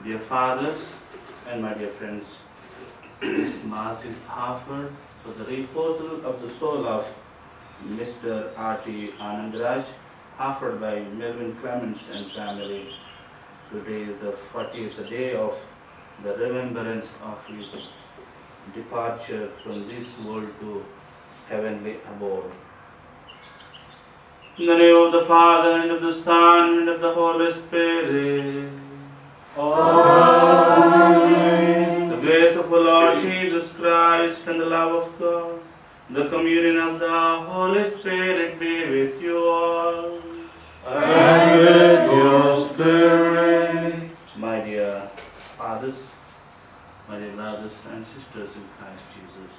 Dear fathers and my dear friends, this Mass is offered for the reposal of the soul of Mr. R.T. Anandraj, offered by Melvin Clements and family. Today is the 40th day of the remembrance of his departure from this world to heavenly abode. In the name of the Father, and of the Son, and of the Holy Spirit. Amen. The grace of our Lord Jesus Christ and the love of God, the communion of the Holy Spirit be with you all. And with your spirit. My dear fathers, my dear brothers and sisters in Christ Jesus,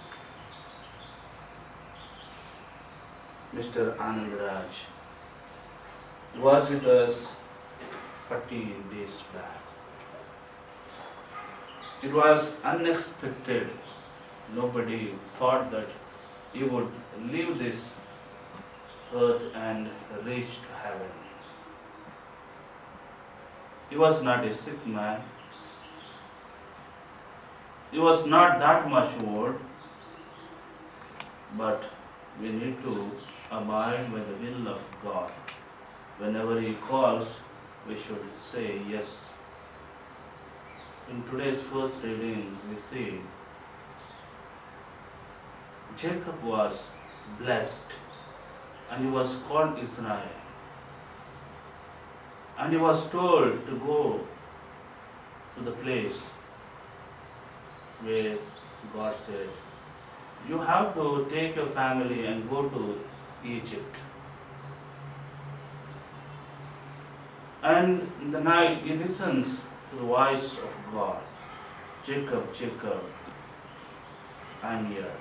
Mr. Anandraj was with us 40 days back. It was unexpected. Nobody thought that he would leave this earth and reach to heaven. He was not a sick man. He was not that much old, but we need to abide by the will of God. Whenever He calls, we should say yes. In today's first reading, we see Jacob was blessed and he was called Israel. And he was told to go to the place where God said, you have to take your family and go to Egypt. And in the night he listens to the voice of God. Jacob, Jacob, I am here.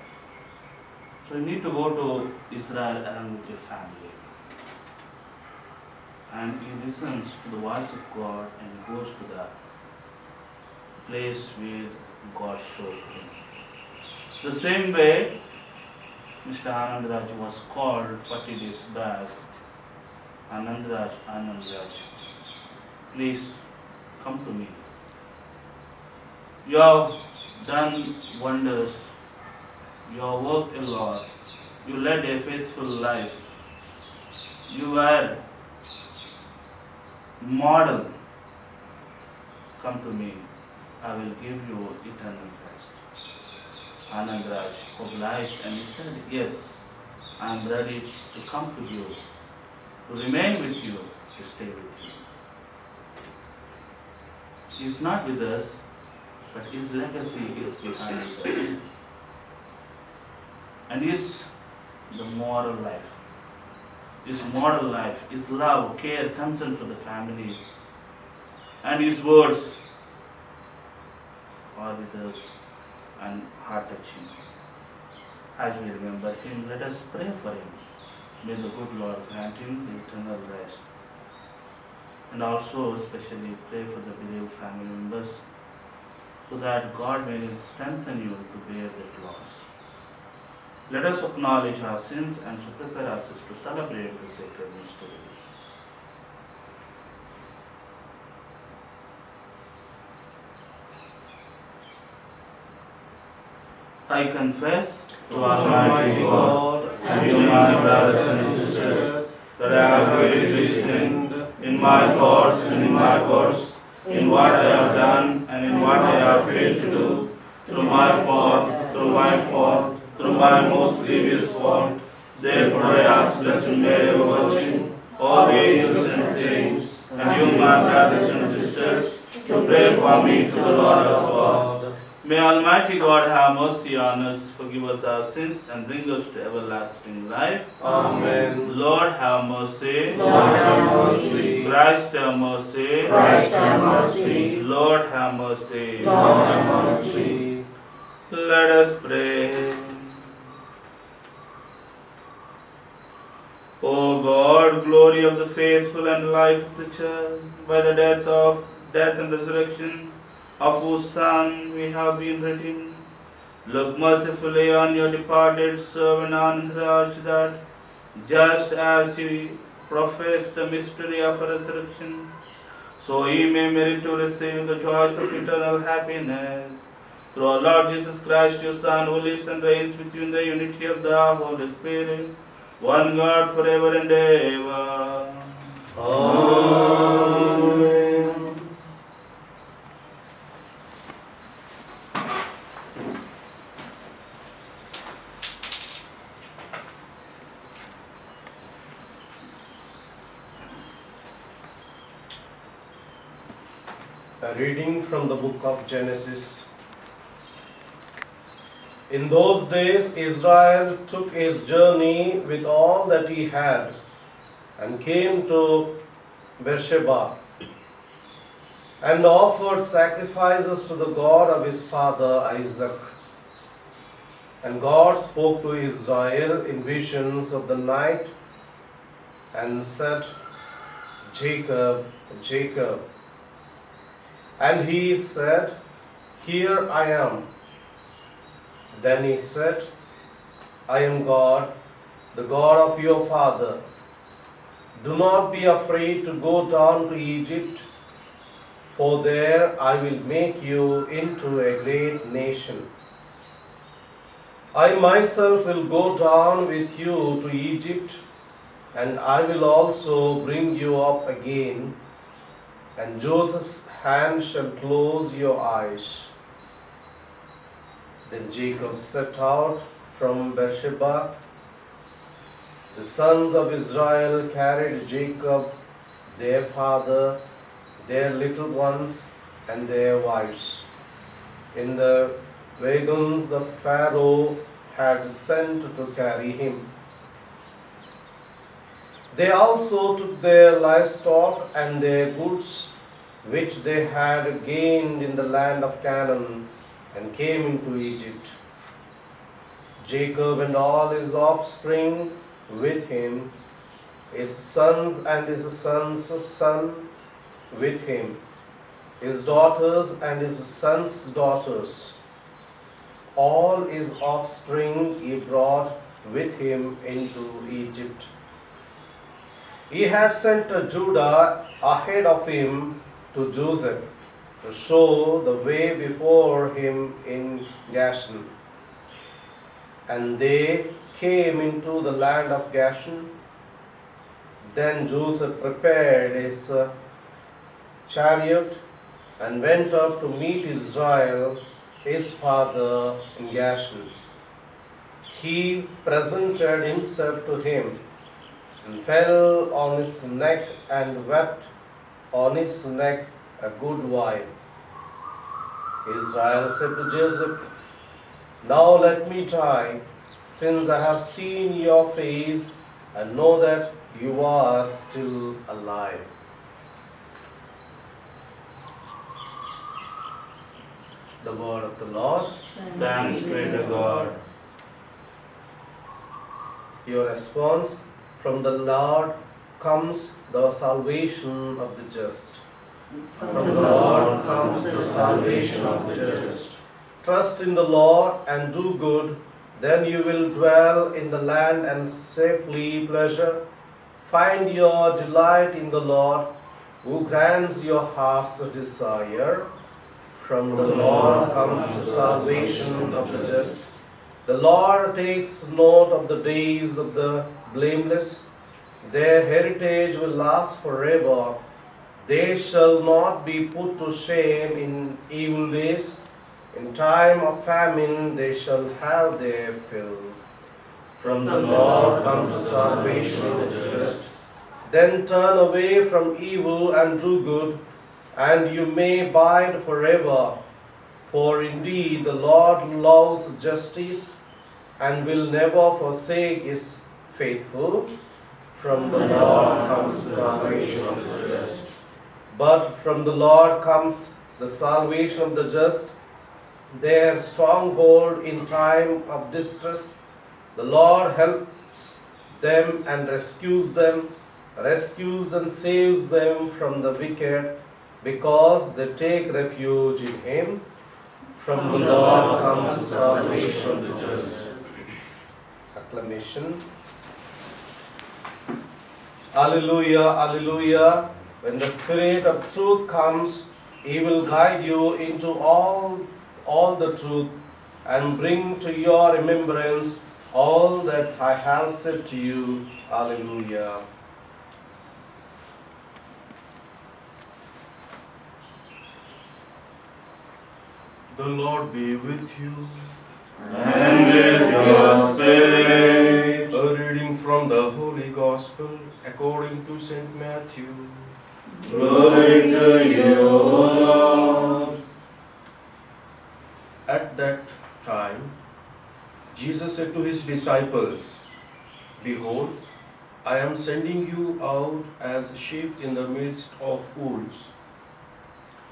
So you need to go to Israel along with your family. And he listens to the voice of God and goes to the place where God showed him. The same way, Mr. Anandraj was called 40 days back. Anandraj, please come to me. You have done wonders. You have worked a lot. You led a faithful life. You were model. Come to me. I will give you eternal rest. Anandraj obliged and he said, yes, I am ready to come to you, to remain with you, to stay with you. He is not with us, but his legacy is behind us. And his the moral life, his model life, his love, care, concern for the family, and his words are with us and heart touching. As we remember him, let us pray for him. May the good Lord grant him the eternal rest. And also especially pray for the bereaved family members, so that God may strengthen you to bear that loss. Let us acknowledge our sins and to prepare ourselves to celebrate the sacred mysteries. I confess to Almighty God and to my brothers and sisters that I have greatly sinned in my thoughts and in my words, in what I have done and in what I have failed to do, through my fault, through my most grievous fault. Therefore I ask Blessed Mary, Virgin, all the angels and saints, and you, my brothers and sisters, to pray for me to the Lord our God. May Almighty God have mercy on us, forgive us our sins, and bring us to everlasting life. Amen. Lord have mercy. Lord have mercy. Christ have mercy. Christ have mercy. Lord have mercy. Lord have mercy. Let us pray. O God, glory of the faithful and life of the church, by the death and resurrection of whose Son we have been redeemed, look mercifully on your departed servant Anandraj, that just as he professed the mystery of a resurrection, so he may merit to receive the joys of eternal happiness. Through our Lord Jesus Christ, your Son, who lives and reigns with you in the unity of the Holy Spirit, one God forever and ever. Amen. A reading from the book of Genesis. In those days Israel took his journey with all that he had and came to Beersheba and offered sacrifices to the God of his father Isaac. And God spoke to Israel in visions of the night and said, Jacob, Jacob. And he said, Here I am. Then he said, I am God, the God of your father. Do not be afraid to go down to Egypt, for there I will make you into a great nation. I myself will go down with you to Egypt, and I will also bring you up again, and Joseph's hand shall close your eyes. Then Jacob set out from Beersheba. The sons of Israel carried Jacob, their father, their little ones, and their wives, in the wagons the Pharaoh had sent to carry him. They also took their livestock and their goods, which they had gained in the land of Canaan, and came into Egypt. Jacob and all his offspring with him, his sons and his sons' sons with him, his daughters and his sons' daughters. All his offspring he brought with him into Egypt. He had sent Judah ahead of him to Joseph, to show the way before him in Goshen. And they came into the land of Goshen. Then Joseph prepared his chariot and went up to meet Israel, his father, in Goshen. He presented himself to him and fell on his neck and wept on his neck a good while. Israel said to Joseph, Now let me die, since I have seen your face and know that you are still alive. The word of the Lord. Thanks be to God. Your response: from the Lord comes the salvation of the just. From the Lord comes the salvation of the just. Trust in the Lord and do good, then you will dwell in the land and safely pleasure. Find your delight in the Lord, who grants your heart's desire. From the Lord comes the salvation of the just. The Lord takes note of the days of the blameless. Their heritage will last forever. They shall not be put to shame in evil days. In time of famine they shall have their fill. From the Lord comes the salvation of the just. Then turn away from evil and do good, and you may abide forever. For indeed the Lord loves justice and will never forsake his faithful. From the Lord comes the salvation of the just. But from the Lord comes the salvation of the just, their stronghold in time of distress. The Lord helps them and rescues and saves them from the wicked, because they take refuge in him. From the Lord comes the salvation of the just. Acclamation. Alleluia, alleluia. When the Spirit of truth comes, he will guide you into all the truth and bring to your remembrance all that I have said to you. Alleluia. The Lord be with you. And with your spirit. A reading from the Holy Gospel according to St. Matthew. Glory to you, O Lord. At that time, Jesus said to his disciples, Behold, I am sending you out as sheep in the midst of wolves.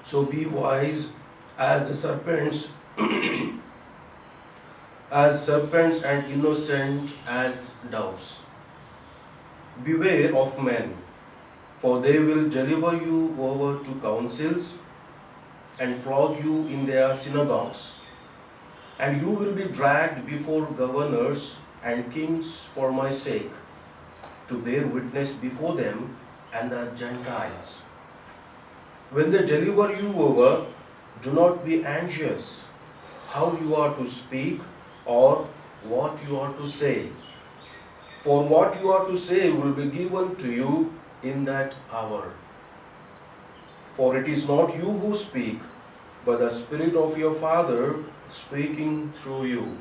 So be wise as serpents, and innocent as doves. Beware of men, for they will deliver you over to councils and flog you in their synagogues. And you will be dragged before governors and kings for my sake, to bear witness before them and the Gentiles. When they deliver you over, do not be anxious how you are to speak or what you are to say. For what you are to say will be given to you in that hour. For it is not you who speak, but the Spirit of your Father speaking through you.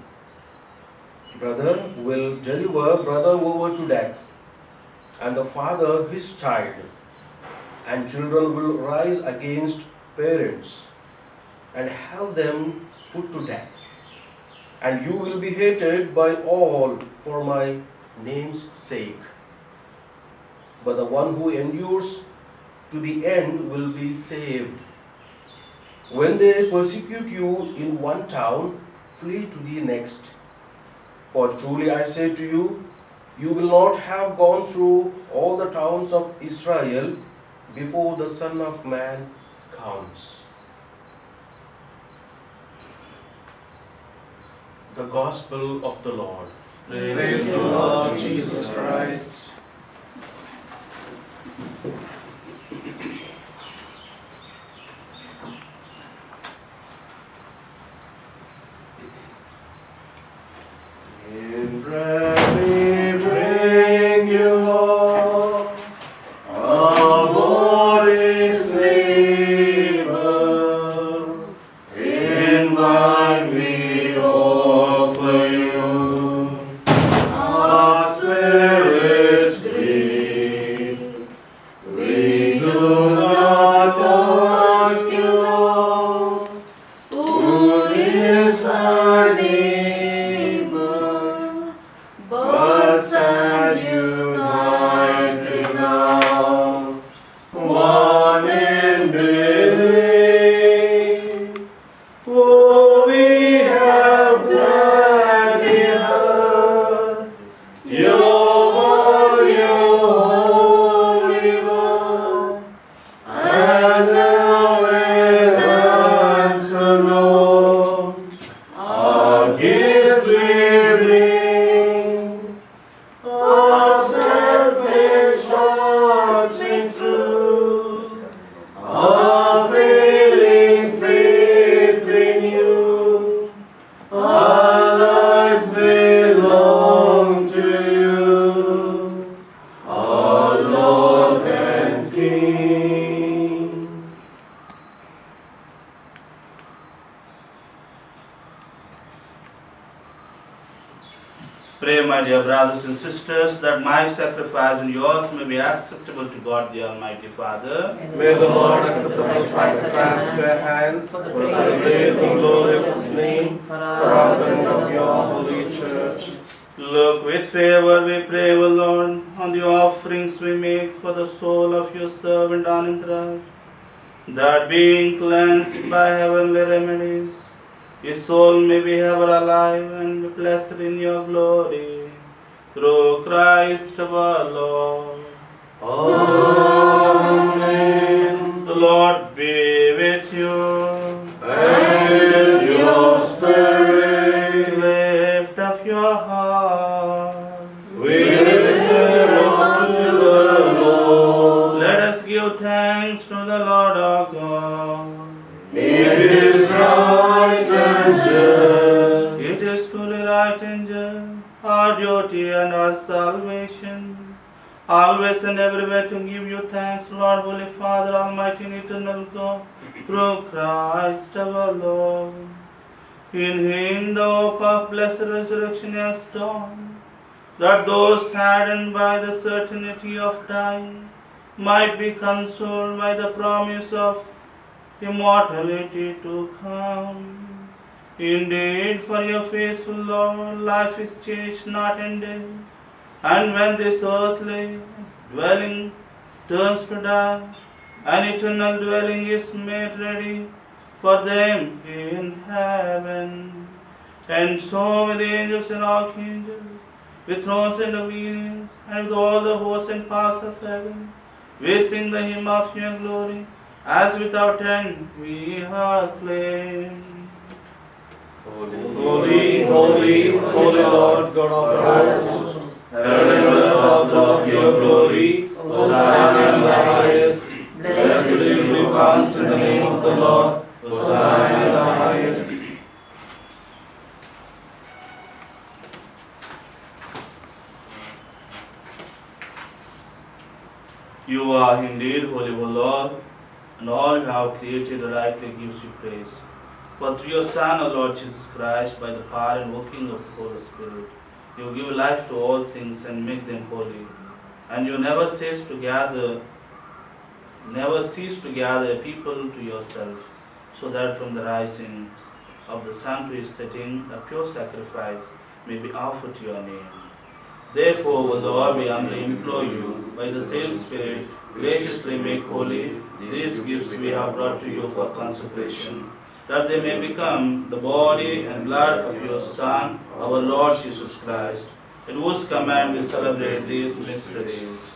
Brother will deliver brother over to death, and the father his child, and children will rise against parents and have them put to death. And you will be hated by all for my name's sake. But the one who endures to the end will be saved. When they persecute you in one town, flee to the next. For truly I say to you, you will not have gone through all the towns of Israel before the Son of Man comes. The Gospel of the Lord. Praise the Lord Jesus Christ. In prayer we bring you, Lord, our bodies labor. In mind we offer you our spirits bleed. We do not ask you, Lord, who is our neighbor, but stand united now, one in belief. Oh, we Pray, my dear brothers and sisters, that my sacrifice and yours may be acceptable to God the Almighty Father. May the Lord accept the sacrifice to your hands for the praise and glory of His name, for our benefit of your holy church. Look with favor, we pray, O Lord, on the offerings we make for the soul of your servant Anandraj, that being cleansed by heavenly remedies, his soul may be ever alive and blessed in your glory. Through Christ our Lord. Amen. The Lord be with you. And your spirit, Lift up your heart. we lift up to the Lord. Let us give thanks to the Lord our God. It is right and just. It is truly right and just, our duty and our salvation, always and everywhere to give you thanks, Lord, Holy Father, Almighty and Eternal God, through Christ our Lord. In Him the hope of blessed resurrection has dawned, that those saddened by the certainty of dying might be consoled by the promise of immortality to come. Indeed, for your faithful Lord, life is changed, not ended. And when this earthly dwelling turns to die, an eternal dwelling is made ready for them in heaven. And so with the angels and archangels, with thrones and dominions, and with all the hosts and powers of heaven, we sing the hymn of your glory, as without end we acclaim. Holy, holy, holy Lord God of hosts, heaven and earth are full of your glory. Hosanna in the highest. Blessed is he who comes in the name of the Lord. Hosanna in the highest. You are indeed holy, O Lord, and all you have created rightly gives you praise. For through your Son, our Lord Jesus Christ, by the power and working of the Holy Spirit, you give life to all things and make them holy. And you never cease to gather a people to yourself, so that from the rising of the sun to its setting, a pure sacrifice may be offered to your name. Therefore, O Lord, we humbly implore you, by the same Spirit, graciously make holy these gifts we have brought to you for consecration, that they may become the body and blood of your Son, our Lord Jesus Christ, at whose command we celebrate these mysteries.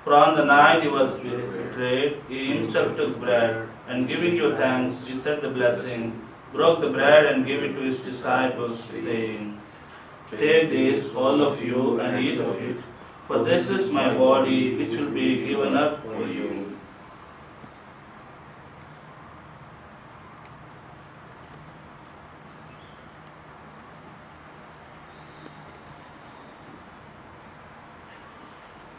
For on the night he was betrayed, he himself took bread, and giving you thanks, he said the blessing, broke the bread and gave it to his disciples, saying, Take this, all of you, and eat of it, for this is my body, which will be given up for you.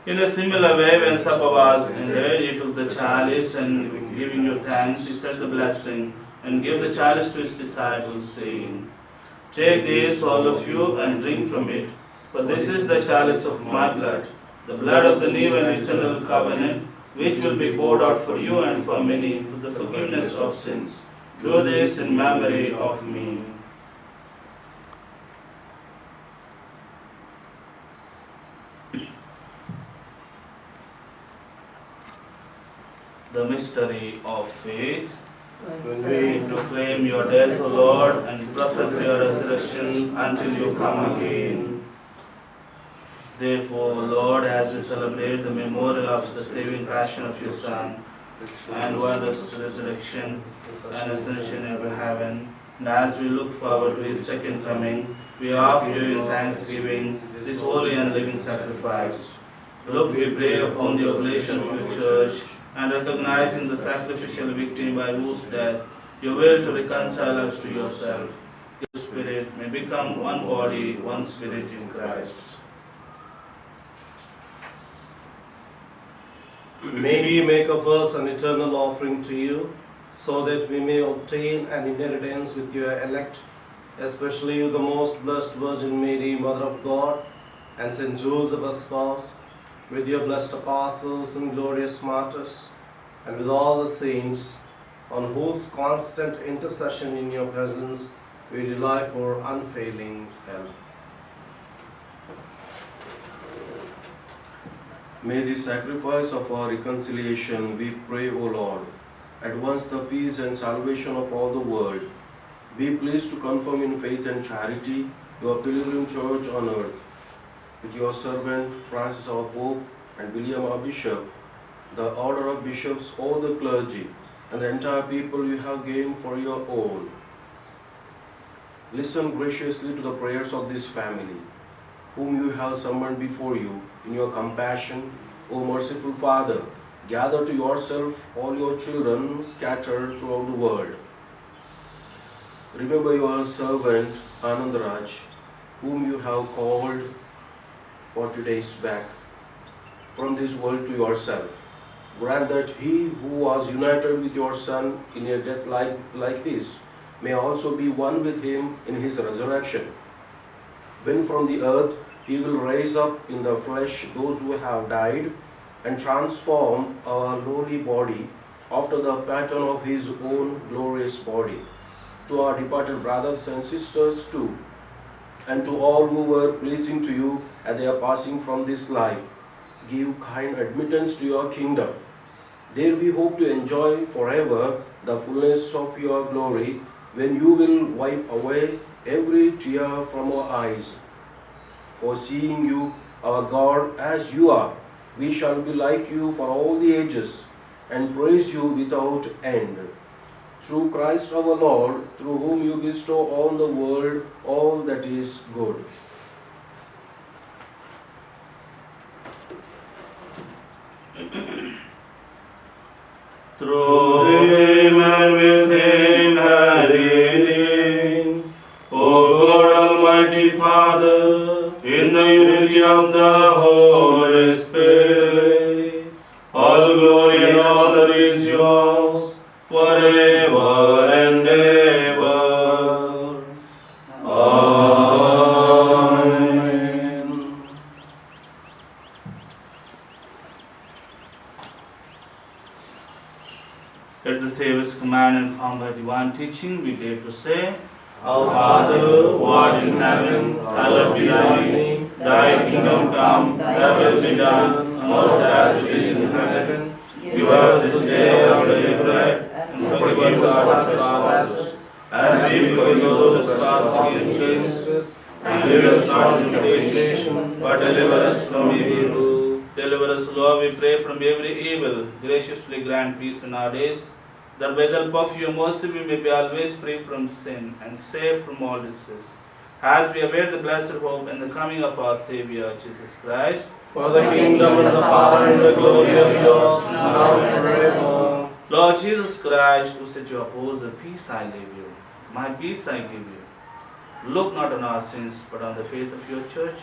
In a similar way, when supper was ended, he took the chalice, and giving you thanks, he said the blessing, and gave the chalice to his disciples, saying, Take this, all of you, and drink from it, for this is the chalice of my blood, the blood of the new and eternal covenant, which will be poured out for you and for many for the forgiveness of sins. Do this in memory of me. The mystery of faith. When we Proclaim your death, O Lord, and profess your resurrection until you come again. Therefore, O Lord, as we celebrate the memorial of the saving passion of your Son, and wondrous resurrection and ascension into heaven, and as we look forward to his second coming, we offer you in thanksgiving this holy and living sacrifice. Look, we pray upon the oblation of your church, and recognizing the sacrificial victory by whose death you will to reconcile us to yourself. Your Spirit may become one body, one Spirit in Christ. May He make of us an eternal offering to you, so that we may obtain an inheritance with your elect especially with the most blessed Virgin Mary, Mother of God, and Saint Joseph, her spouse, with your blessed apostles and glorious martyrs, and with all the saints, on whose constant intercession in your presence we rely for unfailing help. May the sacrifice of our reconciliation, we pray, O Lord, advance the peace and salvation of all the world. Be pleased to confirm in faith and charity your pilgrim church on earth. With your servant Francis our Pope and William our Bishop, the order of bishops, all the clergy, and the entire people you have gained for your own. Listen graciously to the prayers of this family, whom you have summoned before you in your compassion, O merciful Father. Gather to yourself all your children scattered throughout the world. Remember your servant Anandaraj, whom you have called 40 days back from this world to yourself. Grant that he who was united with your Son in a death like his may also be one with him in his resurrection, when from the earth he will raise up in the flesh those who have died and transform our lowly body after the pattern of his own glorious body. To our departed brothers and sisters too, and to all who were pleasing to you at their passing from this life, give kind admittance to your kingdom. There we hope to enjoy forever the fullness of your glory, when you will wipe away every tear from our eyes. For seeing you, our God, as you are, we shall be like you for all the ages, and praise you without end. Through Christ our Lord, through whom you bestow on the world all that is good. Through him and with him and in him, O God Almighty Father, in the unity of the Holy Spirit, all glory and honor is yours forever and ever. Amen. Let the Savior's command, informed by divine teaching, we dare to say, Our Father, who art in heaven, hallowed be thy name. Thy kingdom come, thy will be done, on earth as it is in heaven. Give us this day our daily bread, and forgive us our trespasses, as we forgive those who trespass against us. And lead us not into temptation, but deliver us from evil. Deliver us, Lord, we pray, from every evil. Graciously grant peace in our days, that by the help of your mercy we may be always free from sin and safe from all distress, as we await the blessed hope and the coming of our Savior, Jesus Christ. For the kingdom and the power and the glory are yours, now and forever. Lord Jesus Christ, who said to your apostles, peace I leave you, my peace I give you. Look not on our sins, but on the faith of your church,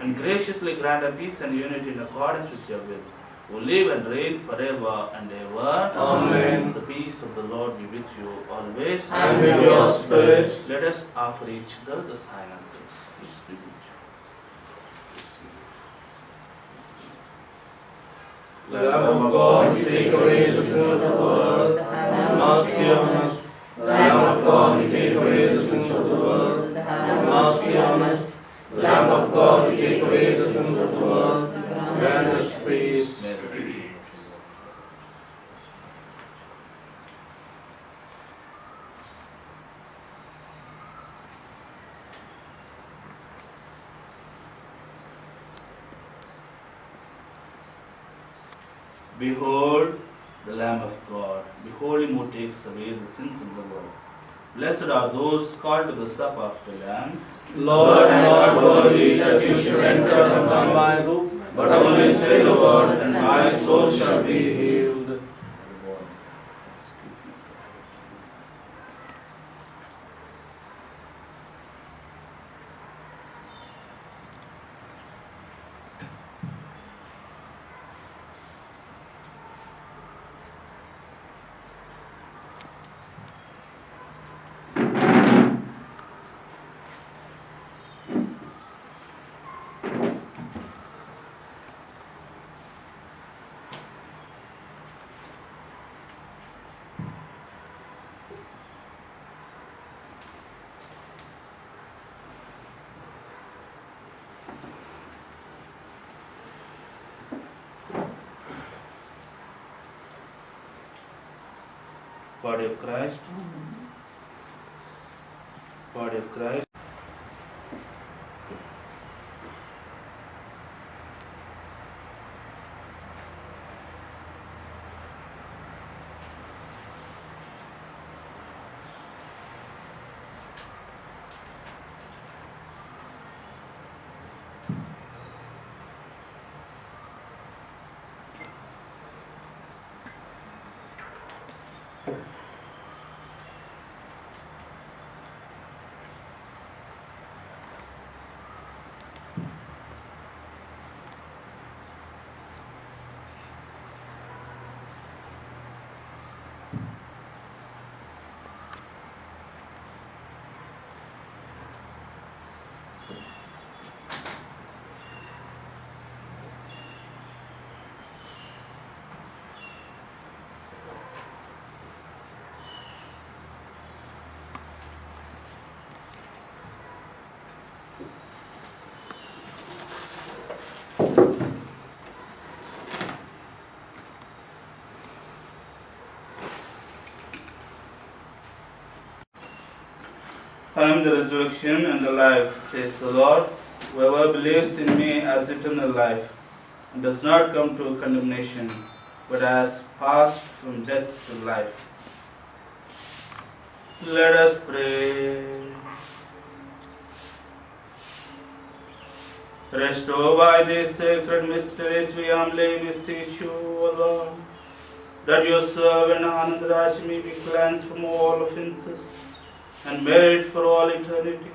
and graciously grant a peace and unity in accordance with your will, who live and reign forever and ever. Amen. The peace of the Lord be with you always. And with your spirit. Let us offer each other the sign of grace. Lamb of God, you take away the sins of the world, have mercy on us. Lamb of God, you take away the sins of the world, have mercy on us. Lamb of God, you take away the sins of the world, grant us peace. Behold the Lamb of God. Behold him who takes away the sins of the world. Blessed are those called to the supper of the Lamb. Lord, I am not worthy that you should enter under my roof, but only say the word, and my soul shall be healed. Body of Christ. Body of Christ. I am the resurrection and the life, says the Lord. Whoever believes in me has eternal life, and does not come to condemnation, but has passed from death to life. Let us pray. Restored by these sacred mysteries, we humbly beseech you, O Lord, that your servant Anandaraj may be cleansed from all offences and merit for all eternity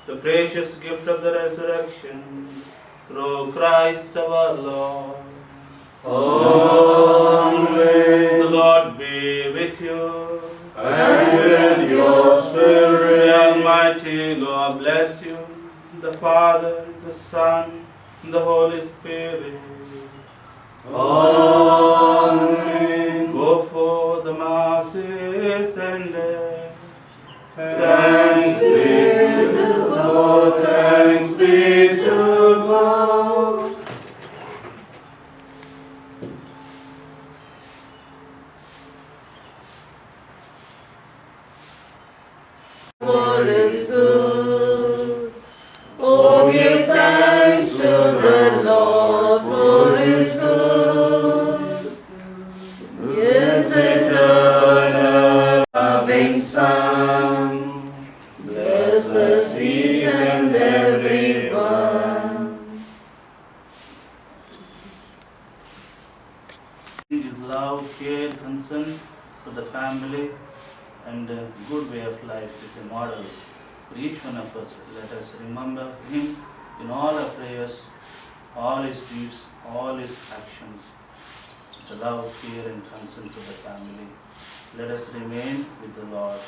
the precious gift of the resurrection through Christ our Lord. Amen. The Lord be with you. And with your spirit. The Almighty Lord bless you, the Father, the Son, and the Holy Spirit. Amen. Go for the Mass is ended. Thanks be to God. Thanks be to God. Lord is good. Oh, give thanks to the Lord, for His good. His eternal loving Son blesses each and every one. His love, care, concern for the family and a good way of life is a model for each one of us. Let us remember him in all our prayers, all his deeds, all his actions. The love, care and concern for the family. Let us remain with the Lord.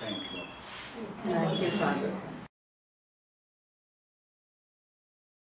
Thank you. Thank you, Father.